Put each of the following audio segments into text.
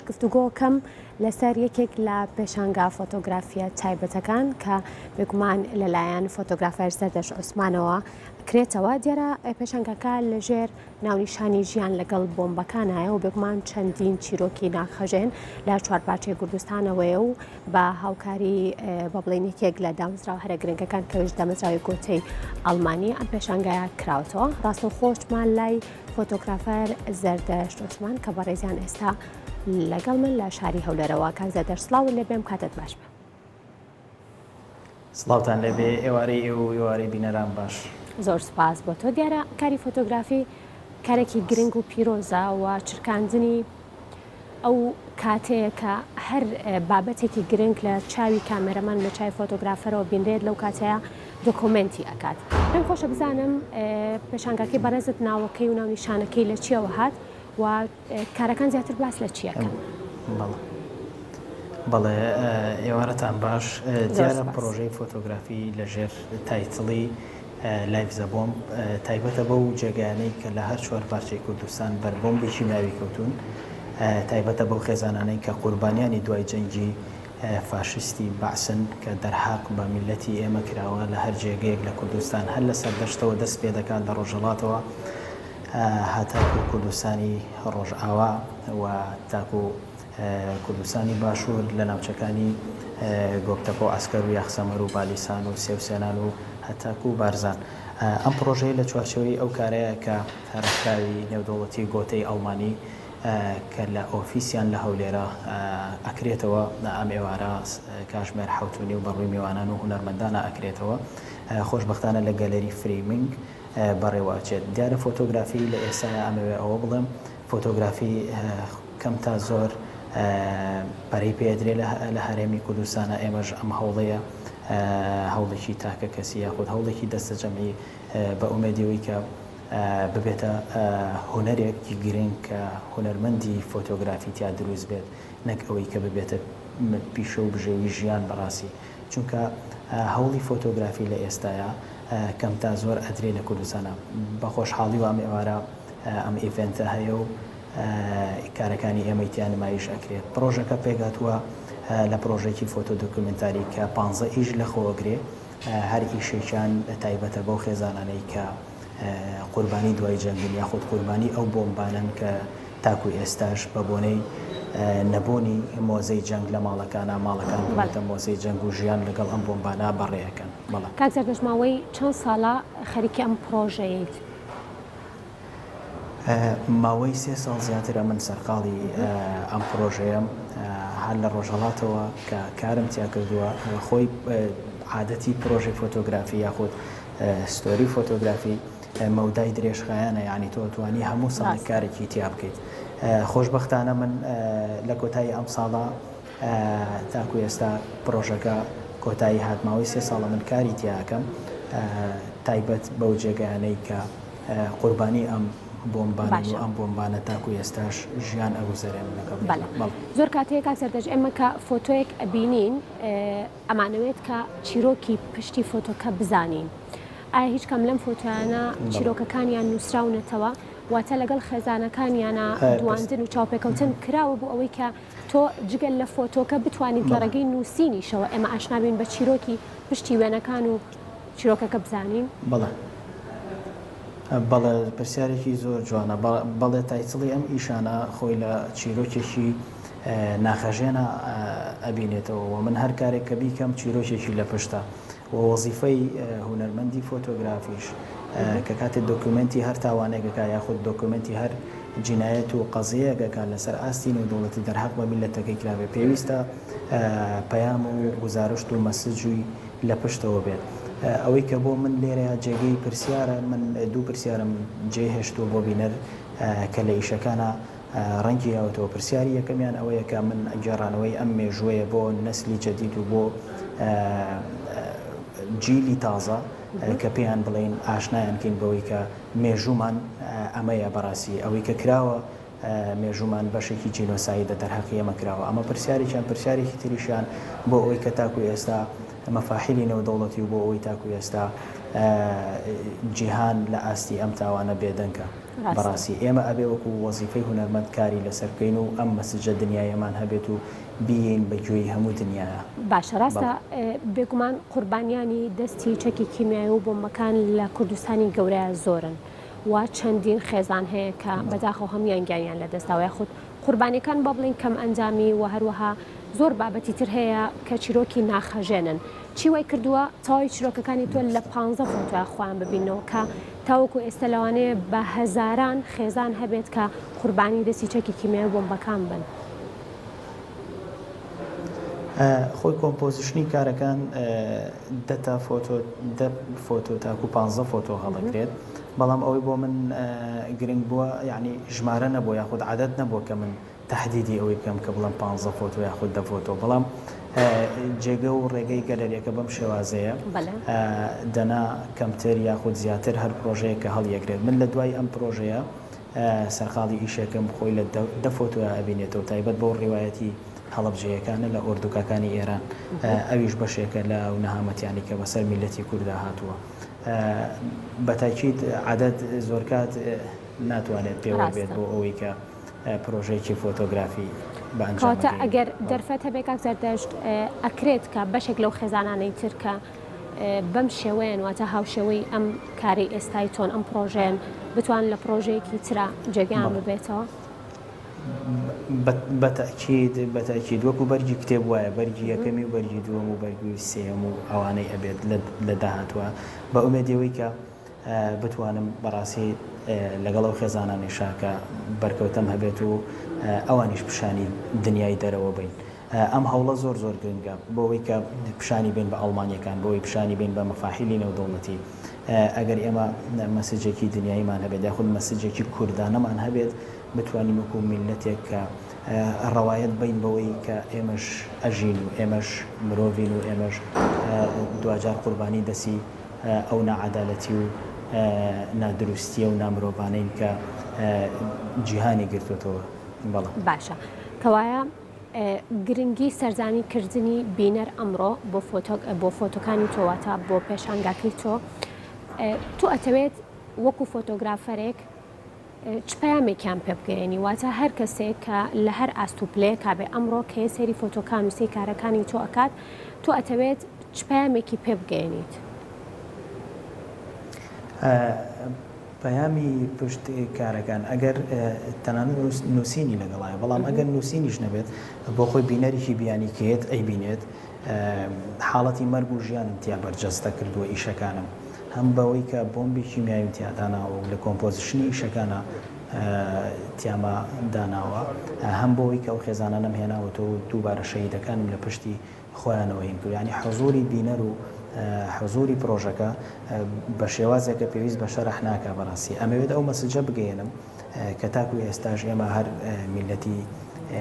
گفتوگۆکەم لەسەر یەکێک لە پێشانگا فۆتۆگرافیە تایبەتەکان کە بێگومان لەلایەن فۆتۆگرافەر زەردەش عوسمانەوە کرێتەوە. دیارە پێشانگەکە لەژێر ناونیشانی ژیان لەگەڵ بۆمبەکانایە و بێگومان چەندین چیرۆکی ناخەژێن لە چوارپارچەی کوردستانەوەیە و بە هاوکاری بە بڵێن یەکێک لە دامەزراوە هەرە گرنگەکان کەوش دامەزراوی گۆتەی ئەڵمانی ئەم پێشانگایە کراوەتەوە. ڕاستەوخۆشمان لای فۆتۆگرافەر زەردەش عوسمان کە بەڕێزیان ئێستا لەگەڵ من لە شاری هەولەرەوە. کاک زەردەش سڵاو لێبێم، کاتت باش بێ. سڵاوتان لەبێ، ئێوارەی ئێوە و ئێوارەی بینەران باش. زۆر سپاس بۆ تۆ. دیارە کاری فۆتۆگرافی کارێکی گرنگ و پیرۆزە و چرکاندنی ئەو کاتەیە کە هەر بابەتێکی گرنگ لە چاوی کامێرەمان لە چای فۆتۆگرافەرەوە بینرێت لەو کاتەیە دۆکۆمنتی ئەکات. پێم خۆشە بزانم پێشانگاکەی بەڕێزت ناوەکەی و ناونیشانەکەی لە چیەوە هات و کارەکان زیاتر باس لە چیەکەن؟ بەڵێ ئێوارەتان باش. دیارە پرۆژەی فۆتۆگرافی لەژێر تایتڵی لایف زە بۆمب تایبەتە بەو جێگایانەی کە لە هەر چوار پارچەی کوردستان بەربۆمبێکی ناوی کەوتون، تایبەتە بەو خێزانانەی کە قوربانیانی دوای جەنگی فاشستی بەعسن کە دەرحاق بە میلەتی ئێمە کراوە لە هەر جێگەیەک لە کوردستان هەر لە سەردەشتەوە دەست پێ دەکات لە ڕۆژهەڵاتەوە هاتاکو کوردستانی ڕۆژئاوا و تاکو کوردستانی باشوور لە ناوچەکانی گۆبتەپۆ و ئەسکەر و یاخسەمەر و بالیسان و سێوسێنان و هەتاکو و بارزان. ئەم پرۆژەی لە چوارچەوەی ئەو کارەیە کە هەرکاوی نێودەوڵەتی گۆتەی ئەڵمانی کە لە ئۆفیسیان لە هەولێرە ئەکرێتەوە ئەم ئێوارە کاتژمێر 7 و بەڕووی میوانان و هونەرمەندانە ئەکرێتەوە، خۆشبەختانە لە گەلەری فریمینگ بەڕێواچێت. دیارە فۆتۆگرافی لە ئێستاە ئەمەوێ ئەوە بڵێم فۆتۆگرافی کەم تا زۆر پەرەی پێدرێ لە هەرێمی کوردستانە. ئێمەش ئەم هەوڵەیە هەوڵێکی تاکە کەسی یاخود هەوڵێکی دەستە جەمعی بە ئومێدیەوەی کە ببێتە هونەرێکی گرنگ کە هونەرمەندی فۆتۆگرافی تیا دروست بێت، نەک ئەوەی کە ببێتە پیشە و بژێوی ژیان بەڕاستی. چونکە هەوڵی فۆتۆگرافی لە ئێستاە کەم تا زۆر ئەدرێ لە کوردستانە. بە خۆشحاڵی و ئەم ئێوارە ئەم ئیڤێنتە هەیە و کارەکانی ئێمەیتیان نمایش ئەکرێت. پرۆژەکە پێگاتووە لە پرۆژێکی فۆتۆ دۆکومنتاری کە 15 ئیش لەخۆوەگرێ، هەر ئیشێکیان تایبەتە بەو خێزانانەی کە قوربانی دوای جەنگن یاخود قوربانی ئەو بۆمبانن کە تاکو ئێستاش بە بۆنەی نەبوونی مۆزەی جەنگ لە ماڵەکان بڵێتە مۆزەی جەنگ و ژیان لەگەڵ ئەم بۆمبانە بەڕێەکەن. کاک زەردەش ماوەی چەند ساڵە خەریکی ئەم پرۆژەیەیت؟ ماوەی 3 ساڵ زیاترە من سەرقاڵی ئەم پرۆژەیەم هەر لە ڕۆژهەڵاتەوە کە کارم تیا کردووە. خۆی عادەتی پرۆژەی فۆتۆگرافی یاخود ستۆری فۆتۆگرافی مەودای درێژخایانە، یعنی تۆ توانی هەموو ساڵی کارێکی تیا بکەیت. خۆشبەختانە من لە کۆتایی ئەم ساڵە تاکو ئێستا پرۆژەکە کۆتایی هاتماوەی 3 ساڵە من کاری تیاکەم تایبەت بەو جێگەیانەی کە قوربانی ئەم بۆمبان و ئەم بۆمبانە تاکو ئێستاش ژیان ئەگوزارێن لەگەڵ. زۆر کاتەیە کاک زەردەش ئێمە کە فۆتۆیەک ئەبینین ئەمانەوێت کە چیرۆکی پشتی فۆتۆکە بزانین. ئایا هیچ کەم لەم فۆتۆیانە چیرۆکەکانیان نووسراونەتەوە واتە لەگەڵ خێزانەکانیانە دواندن و چاوپێکەوتن کراوە بۆ ئەوەی کە تۆ جگەل لە فۆتۆکە بتوانیت لە ڕێگەی نووسینیشەوە ئێمە ئاشنابین بە چیرۆکی پشتی وێنەکان و چیرۆکەکە بزانین؟ بەڵێ پرسیارێکی زۆر جوانە. بەڵێ تایتڵی ئەم ئیشانە خۆی لە چیرۆکێکی ناخەژێنە ئەبینێتەوە و من هەر کارێک کە بیکەم چیرۆکێکی لە پشتە و وەزیفەی هونەرمەندی فۆتۆگرافیش کە کاتێک دۆکومنتی هەر تاوانێکەکە یاخود دۆکومنتی هەر جینایەت و قەزەیەکەکە لەسەر ئاستی نێودەوڵەتی دەرحەق بە میلەتەکەی کراوێ، پێویستە پەیام و گزارشت و مەسجووی لە پشتەوە بێت. ئەوەی کە بۆ من لێرە جێگەی پرسیارە، من 2 پرسیارم جێهێشتووە بۆ بینەر کە لە ئیشەکانە ڕەنگی یاوەتەوە. پرسیاری یەکەمیان ئەوەیە کە من گێڕانەوەی ئەم مێژوەیە بۆ نەسلی جەدید و بۆ جیلی تازە کە پێیان بڵێن ئاشنایان کەین بەوەی کە مێژومان ئەمەیە بەڕاستی ئەوەی کە کراوە مێژومان بەشێکی جینۆسایدە دەرحەقی ئێمە کراوە. ئەمە پرسیارێکیان پرسیارێکی تریشیان بۆ ئەوەی کە تاکو ئێستا مەفاحیلی نێودەوڵەتی و بۆ ئەوەی تاکو ئێستا جیهان لە ئاستی ئەم تاوانە بێدەنگە بەڕاستی ئێمە ئەبێ وەکو وەزیفەی هونەرمەند کاری لەسەر بکەین و ئەم مەسجە دنیایەمان هەبێت و بیین بەگوێی هەموو دنیاە. باشە ڕاستە بێگومان قوربانیانی دەستی چەکی کیمیایی و بۆمبەکان لە کوردستانی گەورەیە زۆرن وا چەندین خێزان هەیە کە بەداخەوە هەمویان گیانیان لە دەستاوای خودت قوربانیەکان با بڵین کەم ئەنجامی و هەروەها زۆر بابەتی تر هەیە کە چیرۆکی ناخەژێنن چی وای کردووە تاوای چیرۆکەکانی تۆ لە 15 فۆتۆ خۆیان ببینەوە کە تاوەکو ئێستا لەوانەیە بە هەزاران خێزان هەبێت کە قوربانی دەستی چەکی کیمیایی بۆمبەکان بن. خۆی کۆمپۆزیشنی کارەکان دە فۆتۆ تاکو 15 فۆتۆ هەڵەگرێت بەڵام ئەوەی بۆ من گرنگ بووە یعنی ژمارە نەبووە یاخود عادەت نەبووە کە من تهدیدی ئەوەی بکەم کە بڵم 15 فۆتۆ یاخود 10 فۆتۆ بەڵام جێگە و ڕێگەی گەلەریەکە بەم شێوازەیە دەنا کەمتر یاخود زیاتر هەر پرۆژەیە کە هەڵیەگرێت من لە دوای ئەم پرۆژەیە سەرقاڵی ئیشەکەم خۆی لە 10 فۆتۆ ئەبینێتەوە تایبەت بۆ ڕێوایەتی هەڵەبجەیەکانە لە ئۆردوگاکانی ئێران ئەویش بەشێکە لە ئەو نەهامەتیانی کە بەسەر میلەتی کووردا هاتووە بەتاکید عادەت زۆر کات ناتوانێت پێوە بێت بۆ ئەوەی کە پرۆژەیەکی فۆتۆگرافی کاتە ئەگەر دەرفەت هەبێ کاک زەردەشت ئەکرێت کە بەشێک لەو خێزانانەی ترکە بەم شێوەیەن واتە هاوشێوەی ئەم کاری ئێستای تۆن ئەم پرۆژێن بتوان لە پرۆژەیەکی ترا جێگیان ببێتەوە بەتاکید وەکو بەرگی کتێب وایە بەرگی یەکەمی و بەرگی دووەم و بەرگی سێم و ئەوانەی ئەبێت لە داهاتوە بە ئومێدەوەی کە بتوانم بەڕاستی لەگەڵ ئەو خێزانانی شاکە بەرکەوتەم هەبێت و ئەوانیش پیشانی دنیای دەرەوە بین ئەم هەوڵە زۆر زۆر گرنگە بۆەوەی کە پیشانی بین بە ئەڵمانیەکان بۆی پیشانی بین بە مەفاحیلی نێودەوڵەتی ئەگەر ئێمە مەسجێکی دنیاییمان هەبێت یاخود مەسجێکی کوردانەمان هەبێت بتوانین وەکو میلەتێک کە ڕەوایەت بین بەوەی کە ئێمەش ئەژین و ئێمەش مرۆڤین و ئێمەش دوجار قوربانی دەسی ئەو نەعەدالەتی و نادروستیە و نامرۆڤانەین کە جیهانی گرتوێتەوە. بەڵام باشە کەوایە گرنگی سەرزانی کردنی بینەر ئەمڕۆ بۆ فۆتۆکانی تۆواتە بۆ پێشانگاکەی تۆ ئەتەوێت وەکو فۆتۆگرافەرێک چ پەیامێکیان پێ بگەێنی واتە هەر کەسێک کە لە هەر ئاستوپلەیە کابێ ئەمڕۆ کە سێری فۆتۆکان و سێ کارەکانی تۆ ئەکات تۆ ئەتەوێت چ پەیامێکی پێ بگەێنیت؟ پەیامی پشت کارەکان ئەگەر تەنانەت نووسینی لەگەڵایە بەڵام ئەگەر نووسینیش نەبێت بۆ خۆی بینەرێکی بیانی کێت ئەی بینێت حاڵەتی مەرگ و ژیانم تیا بەرجەستە کردووە ئیشەکانم هەم بەوەی کە بۆمبی کیمیایی تیاداناوە و لە کۆمپۆزیشنی ئیشەکانە تیامە داناوە هەم بۆەوەی کە ئەو خێزانە هێناوەتەوە دووبارە شەهیدەکانم لە پشتی خۆیانەوە هین کرد ینی حەزوری بینەر و حەزوری پرۆژەکە بە شێوازێکە پێویست بە شەرح ناکە بەڕاستی ئەمەوێت ئەو مەسجە بگەێنم کە تاکو ئێستاژ ئێمە هەر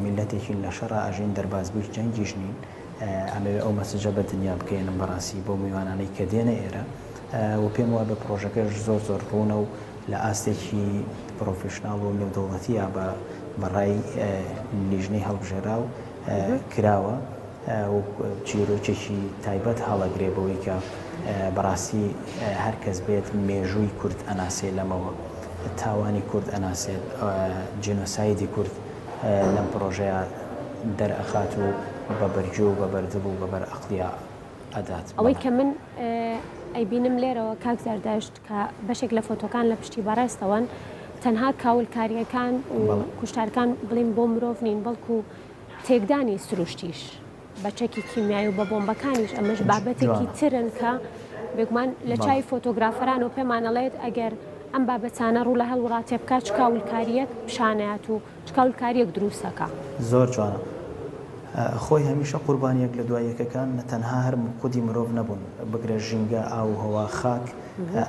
میلەتێکی لە شەڕ ئاژین دەربازبووی جەنگیش نین ئەمەوێت ئەو مەسجە بە دنیا بگەێنم بەڕاستی بۆ میوانانەی کە دێنە ئێرە و پێم وایە بە پرۆژەکەش زۆر زۆر ڕوونە و لە ئاستێکی پرۆفشناڵ و نێودەوڵەتیە بەڕای لیژنەی هەڵبژێرا و کراوە و چیرۆکێکی تایبەت هەڵەگرێ بەوەی کە بەڕاستی هەر کەس بێت مێژووی کورد ئەناسێ لەمەوە تاوانی کورد ئەناسێت جینۆسایدی کورد لەم پرۆژەیە دەرئەخات و بە بەرجۆ و بە بەردەبوو و بەبەر ئەقلیا ئەدات ئەوەی کە من ئەیبینم لێرەوە کاک زەردەشت کە بەشێک لە فۆتۆکان لە پشتی بەڕێستەوەن تەنها کاولکاریەکان و کوشتارەکان بڵین بۆ مرۆڤ نین بەڵکو تێکدانی سروشتیش بە چەکی کیمیایی و بە بۆمبەکانیش ئەمەش بابەتێکی ترن کە بێگومان لە چای فۆتۆگرافەران و پێمانەڵێت ئەگەر ئەم بابەتانە ڕوو لە هەڵوڕاتێ بکات چ کاولکاریەک پیشانەیەت و چ کاولکاریەک دروستەکە زۆر جوانە خۆی هەمیشە قوربانیەک لە دوایەکەکان تەنها هەر قودی مرۆڤ نەبوون بگرە ژینگە ئاو هەوا خاک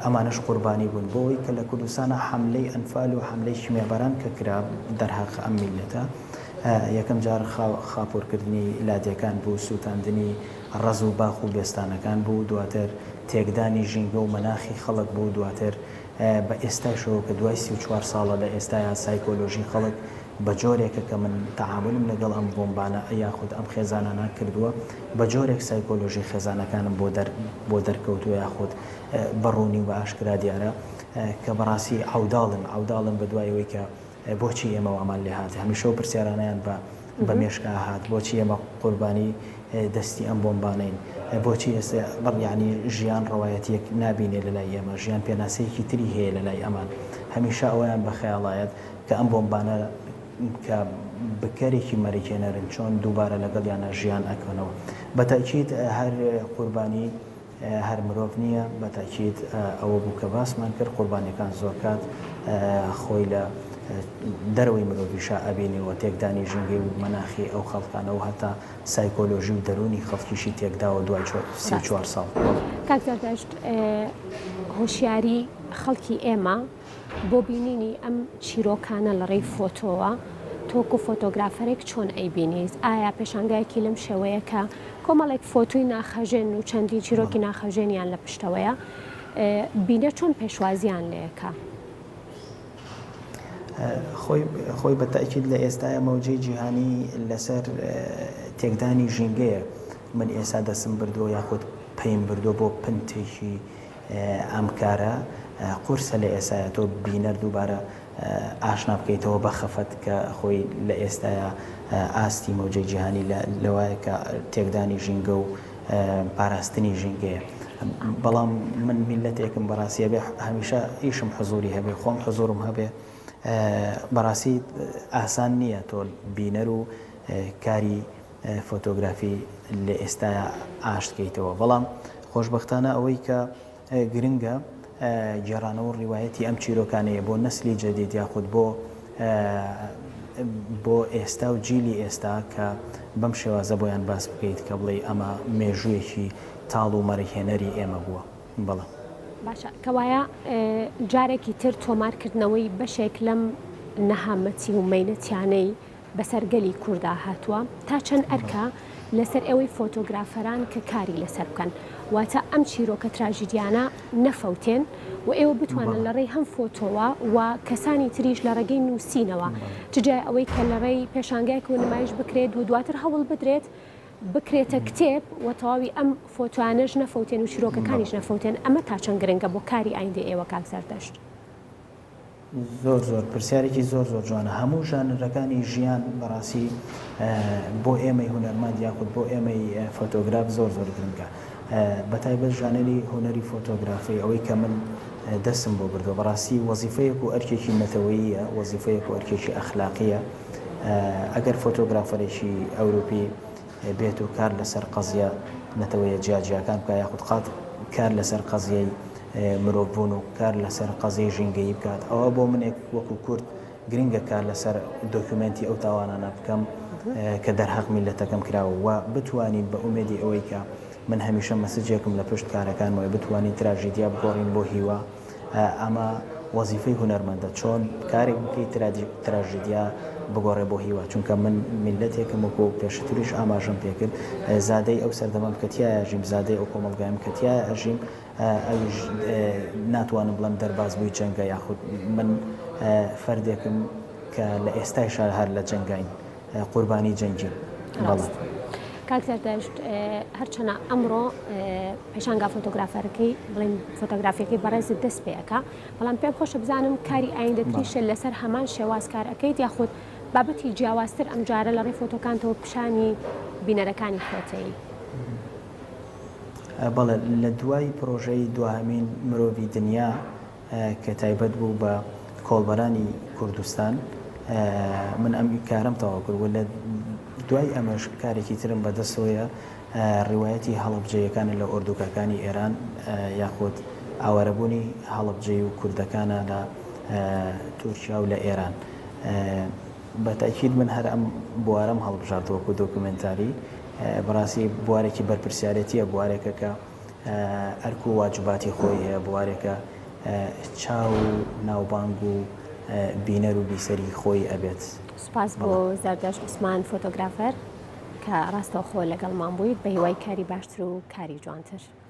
ئەمانش قوربانی بوون بۆەوەی کە لە کوردستانە حملەی ئەنفال و حملەی شیمێبەران کە کرا دەرهاق ئەم میلەتە یەکەم جار خاپۆرکردنی لادیەکان بوو سووتاندنی ڕەز و باخ و بێستانەکان بوو دواتر تێکدانی ژینگە و مەناخی خەڵک بوو دواتر بە ئێستاشەوە کە دوای 34 ساڵە لە ئێستاە سایکۆلۆژی خەڵک بە جۆرێکە کە من تەعاملم لەگەڵ ئەم بۆمبانە یاخود ئەم خێزانانە کردووە بە جۆرێک سایکۆلۆژی خێزانەکانم بۆ دەرکەوتووە یاخود بەڕوونی و بە ئاشکرا دیارە کە بەڕاستی عوداڵم بە دوایەوەی کە بۆچی ئێمە ئەمان لێ هات هەمیشە و پرسیارانیان بە مێشکا هات بۆچی ئێمە قوربانی دەستی ئەم بۆمبانین بۆچی ئێستا بڕیانی ژیان ڕەوایەتیەک نابینێ لەلای ئێمە ژیان پێناسەیەکی تری هەیە لەلای ئەمان هەمیشە ئەویان بە خەیاڵایەت کە ئەم بۆمبانە کە بکەرێکی مەریکێنەرن چۆن دووبارە لەگەڵیانە ژیان ئەکەنەوە بەتاکید هەر قوربانی هەر مرۆڤ نییە بەتاکید ئەوە بوو کە باسمان کرد قوربانیەکان زۆر کات خۆی لە دەرەوەی مرۆڤیشا ئەبینیەوە تێکدانی ژینگەی و مەناخی ئەو خەڵکانەوە هەتا سایکۆلۆژی و دەرونی خەڵکیشی تێکداوە دوای 34 ساڵ. کاک زەردەشت هۆشیاری خەڵکی ئێمە بۆ بینینی ئەم چیرۆکانە لە ڕێی فۆتۆوە تۆکو فۆتۆگرافەرێک چۆن ئەیبینیت ئایا پێشانگایەکی لەم شێوەیە کە کۆمەڵێک فۆتوی ناخەژێن و چەندی چیرۆکی ناخەژێنیان لە پشتەوەیە بینە چۆن پێشوازیان لێەکە؟ خۆی بە تاکید لە ئێستاە مەوجەی جیهانی لەسەر تێکدانی ژینگەیە من ئێستا دەسم بردووە یاخود پێیم بردووە بۆ پنتێکی ئەم کارە قورسە لە ئێستاە تۆ بینەر دووبارە ئاشنا بکەیتەوە بە خەفەت کە خۆی لە ئێستاە ئاستی مەوجەی جیهانی لەوایە کە تێکدانی ژینگە و پاراستنی ژینگەیە بەڵام من میلەتێکم بەڕاستیە بێ هەمیشە ئیشم حزوری هەبێ خۆم حزورم هەبێ بەڕاستی ئاسان نییە تۆ بینەر و کاری فۆتۆگرافی لە ئێستاە ئاشتکەیتەوە بەڵام خۆشببختانە ئەوەی کە گرنگە گێڕانەوە ڕیواەتی ئەم چیرۆکانەیە بۆ نەسلی جەدید یاخود بۆ ئێستا و جیلی ئێستا کە بەم شێوازە بۆیان باس بکەیت کە بڵێ ئەمە مێژوویەکی تاڵ و مەریهێنەری ئێمە بووە بەڵام باشە کەوایە جارێکی تر تۆمارکردنەوەی بەشێک لەم نەهامەتی و مەینەتیانەی بەسەرگەلی کووردا هاتووە تا چەند ئەرکە لەسەر ئەوەی فۆتۆگرافەران کە کاری لەسەر بکەن واتە ئەم چیرۆکە تراژیدیانە نەفەوتێن و ئێوە بتوانن لە ڕێی هەم فۆتۆوە و کەسانی تریش لە ڕێگەی نووسینەوە ججای ئەوەی کە لە ڕێی پێشانگایك و نمایش بکرێت و دواتر هەوڵ بدرێت بکرێتە کتێب و تەواوی ئەم فۆتوانەش نەفەوتێن و چیرۆکەکانیش نەفەوتێن ئەمە تا چەند گرنگە بۆ کاری ئایندەی ئێوە کاک زەردەشت زۆر پرسیارێکی زۆر جوانە هەموو ژانرەکانی ژیان بەڕاستی بۆ ئێمەی هونەرمەند یاخود بۆ ئێمەی فۆتۆگراف زۆر گرنگە بەتایبەت ژانەری هونەری فۆتۆگرافی ئەوەی کە من دەستم بۆ بردو بەڕاستی وەزیفەیەک و ئەرکێکی نەتەوەییە وەزیفەیەک و ئەرکێکی ئەخلاقیە ئەگەر فۆتۆگرافەرێکی ئەوروپی بێت و کار لەسەر قەزیە نەتەوەیە جیاجیاکان بکە یاخود قات کار لەسەر قەزیەی مرۆڤبوون و کار لەسەر قەزەی ژینگەیی بکات ئەوە بۆ منێک وەکو کورد گرنگە کار لەسەر دۆکیومنتی ئەو تاوانانە بکەم کە دەرهەق میلەتەکەم کراوە و بتوانین بە ئومێدی ئەوەی کە من هەمیشە مەسجێکم لە پشت کارەکانمەوە بتوانین تراژیدیا بگۆڕین بۆ هیوا ئەمە وەزیفەی هونەرمەندە چۆن کارێک بکەیت تراژیدیا بگۆڕێ بۆ هیوا چونکە من میلەتێکم وەکو پێشتریش ئاماژەم پێکرد زادەی ئەو سەردەمەم کەتیایە ئەژیم زادەی ئەو کۆمەلگایم کەتیایە ئەژیم ئەویش ناتوانم بڵم دەرباز بووی جەنگە یاخود من فەردێکم کە لە ئێستایشار هەر لە جەنگین قوربانی جەنگی کاک زەردەشت هەرچەنە ئەمڕۆ پێشانگا فۆتۆگرافەرەکەی بڵین فۆتۆگرافیەکەی بەڕێزت دەست پێەکە بەڵام پێم خۆشە بزانم کاری ئایندەتریشە لەسەر هەمان شێواز کار ئەەکەیت یاخود بابەتی جیاوازتر ئەم جارە لە ڕێی فۆتۆکانتەوە پیشانی بینەرەکانی خۆتەی بەڵێ لە دوای پرۆژەی دوهەمین مرۆڤی دنیا کە تایبەت بوو بە کۆڵبەرانی کوردستان من ئەم کارم تەواو کرد و لە دوای ئەمەش کارێکی ترم بەدەستەوەیە ڕیواەتی هەڵەبجەیەکانە لە ئۆردوگاکانی ئێران یاخود ئاوارەبوونی هەڵەبجەی و کوردەکانە لە تورکیا و لە ئێران بە تاکید من هەر ئەم بوارەم هەڵبژاردەوەکو دۆکومنتاری بەڕاستی بوارێکی بەرپرسیارەتیە بوارێکە کە ئەرک و واجباتی خۆی هەیە بوارێکە چاو و ناوبانگ و بینەر و بیسەری خۆی ئەبێت. سوپاس بۆ زەردەشت عوسمان فۆتۆگرافەر کە ڕاستەوخۆ لەگەڵمان بوویت بە هیوای کاری باشتر و کاری جوانتر.